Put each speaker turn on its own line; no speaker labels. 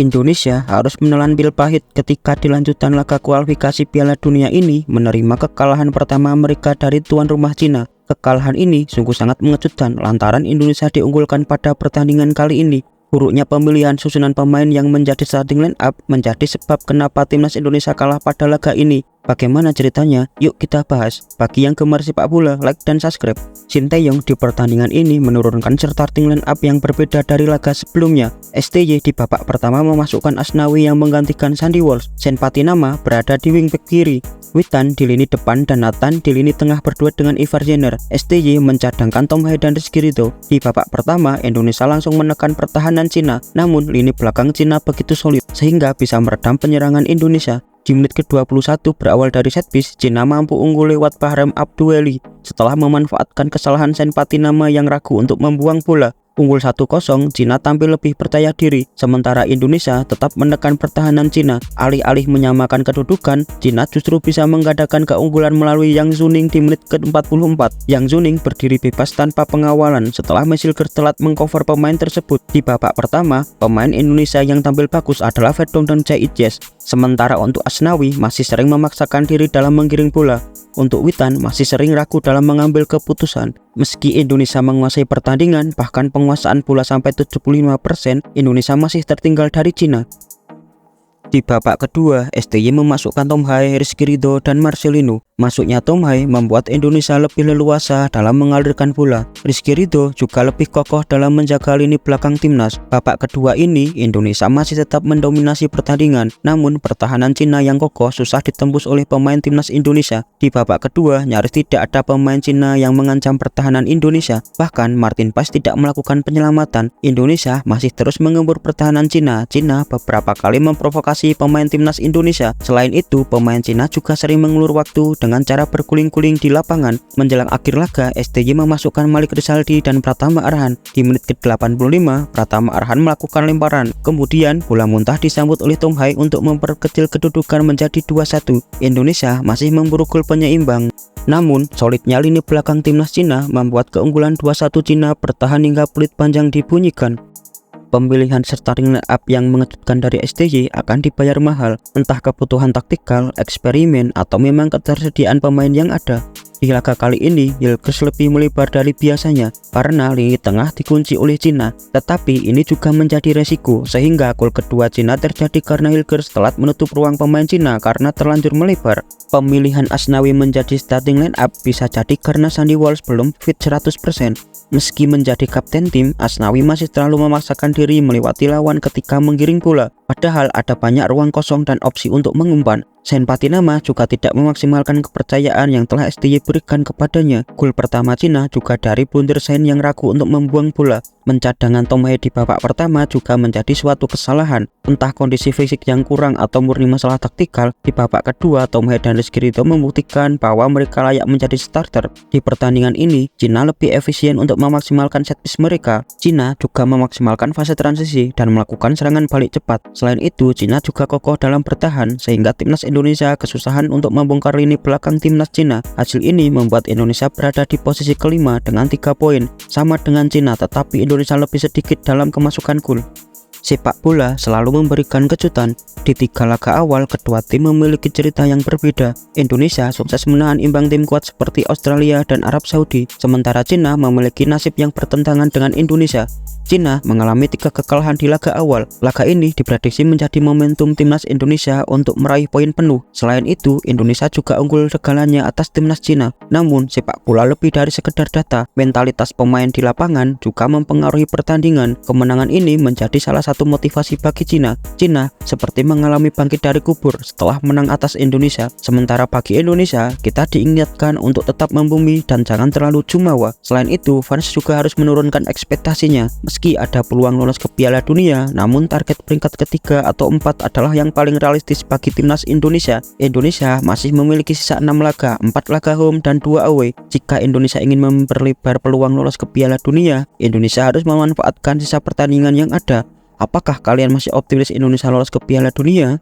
Indonesia harus menelan pil pahit ketika di lanjutan laga kualifikasi Piala Dunia ini menerima kekalahan pertama mereka dari tuan rumah Cina. Kekalahan ini sungguh sangat mengejutkan lantaran Indonesia diunggulkan pada pertandingan kali ini. Buruknya pemilihan susunan pemain yang menjadi starting line up menjadi sebab kenapa timnas Indonesia kalah pada laga ini. Bagaimana ceritanya? Yuk kita bahas. Bagi yang gemar sepak bola, like dan subscribe. Shin Tae-yong di pertandingan ini menurunkan starting line up yang berbeda dari laga sebelumnya. STY di babak pertama memasukkan Asnawi yang menggantikan Sandy Walsh. Sen Patinama berada di wingback kiri. Witan di lini depan dan Nathan di lini tengah berduet dengan Ivar Jenner. STY mencadangkan Tom Hae dan Rizky Ridho. Di babak pertama, Indonesia langsung menekan pertahanan Cina. Namun lini belakang Cina begitu solid sehingga bisa meredam penyerangan Indonesia. Di menit ke-21 berawal dari set piece, Cina mampu unggul lewat Bahram Abdueli setelah memanfaatkan kesalahan Sen Patinama yang ragu untuk membuang bola. Unggul 1-0, Cina tampil lebih percaya diri, sementara Indonesia tetap menekan pertahanan Cina. Alih-alih menyamakan kedudukan, Cina justru bisa menggadaikan keunggulan melalui Yang Zuning di menit ke-44. Yang Zuning berdiri bebas tanpa pengawalan setelah Mesilger telat mengcover pemain tersebut. Di babak pertama, pemain Indonesia yang tampil bagus adalah Verdong dan Chai Ijes. Sementara untuk Asnawi masih sering memaksakan diri dalam menggiring bola. Untuk Witan masih sering ragu dalam mengambil keputusan. Meski Indonesia menguasai pertandingan, bahkan penguasaan bola sampai 75%, Indonesia masih tertinggal dari Cina. Di babak kedua, STY memasukkan Tom Hae, Rizky Ridho, dan Marcelino. Masuknya Tom Hae membuat Indonesia lebih leluasa dalam mengalirkan bola. Rizky Ridho juga lebih kokoh dalam menjaga lini belakang timnas. Babak kedua ini, Indonesia masih tetap mendominasi pertandingan. Namun, pertahanan Cina yang kokoh susah ditembus oleh pemain timnas Indonesia. Di babak kedua, nyaris tidak ada pemain Cina yang mengancam pertahanan Indonesia. Bahkan, Martin Paes tidak melakukan penyelamatan. Indonesia masih terus mengembur pertahanan Cina. Cina beberapa kali memprovokasi pemain timnas Indonesia. Selain itu, pemain Cina juga sering mengulur waktu dengan cara berguling-guling di lapangan. Menjelang akhir laga, STY memasukkan Malik Rizaldi dan Pratama Arhan. Di menit ke-85, Pratama Arhan melakukan lemparan. Kemudian, bola muntah disambut oleh Tom Hae untuk memperkecil kedudukan menjadi 2-1. Indonesia masih memburu gol penyeimbang. Namun, solidnya lini belakang timnas Cina membuat keunggulan 2-1 Cina bertahan hingga peluit panjang dibunyikan. Pemilihan starting line up yang mengejutkan dari STY akan dibayar mahal, entah kebutuhan taktikal, eksperimen, atau memang ketersediaan pemain yang ada. Di laga kali ini, Hilgers lebih melebar dari biasanya karena lini tengah dikunci oleh Cina. Tetapi ini juga menjadi resiko sehingga gol kedua Cina terjadi karena Hilgers telat menutup ruang pemain Cina karena terlanjur melebar. Pemilihan Asnawi menjadi starting line up bisa jadi karena Sandy Walsh belum fit 100%. Meski menjadi kapten tim, Asnawi masih terlalu memaksakan diri melewati lawan ketika menggiring bola. Padahal ada banyak ruang kosong dan opsi untuk mengumpan. Sen Patinama juga tidak memaksimalkan kepercayaan yang telah STY berikan kepadanya. Gol pertama Cina juga dari blunder Sen yang ragu untuk membuang bola. Mencadangan Tom Hae di babak pertama juga menjadi suatu kesalahan. Entah kondisi fisik yang kurang atau murni masalah taktikal, di babak kedua Tom Hae dan Rizky Ridho membuktikan bahwa mereka layak menjadi starter. Di pertandingan ini, Cina lebih efisien untuk memaksimalkan set piece mereka. Cina juga memaksimalkan fase transisi dan melakukan serangan balik cepat. Selain itu, Cina juga kokoh dalam bertahan sehingga timnas Indonesia kesusahan untuk membongkar lini belakang timnas Cina. Hasil ini membuat Indonesia berada di posisi kelima dengan 3 poin, sama dengan Cina, tetapi Indonesia lebih sedikit dalam kemasukan gol. Sepak bola selalu memberikan kejutan. Di 3 laga awal, kedua tim memiliki cerita yang berbeda. Indonesia sukses menahan imbang tim kuat seperti Australia dan Arab Saudi, sementara Cina memiliki nasib yang bertentangan dengan Indonesia. Cina mengalami 3 kekalahan di laga awal. Laga ini diprediksi menjadi momentum timnas Indonesia untuk meraih poin penuh. Selain itu, Indonesia juga unggul segalanya atas timnas Cina. Namun, sepak bola lebih dari sekedar data. Mentalitas pemain di lapangan juga mempengaruhi pertandingan. Kemenangan ini menjadi salah satu motivasi bagi Cina. Cina seperti mengalami bangkit dari kubur setelah menang atas Indonesia. Sementara bagi Indonesia, kita diingatkan untuk tetap membumi dan jangan terlalu jumawa. Selain itu, fans juga harus menurunkan ekspektasinya. Meski ada peluang lolos ke Piala Dunia, namun target peringkat ketiga atau 4 adalah yang paling realistis bagi timnas Indonesia. Indonesia masih memiliki sisa 6 laga, 4 laga home dan 2 away. Jika Indonesia ingin memperlebar peluang lolos ke Piala Dunia, Indonesia harus memanfaatkan sisa pertandingan yang ada. Apakah kalian masih optimis Indonesia lolos ke Piala Dunia?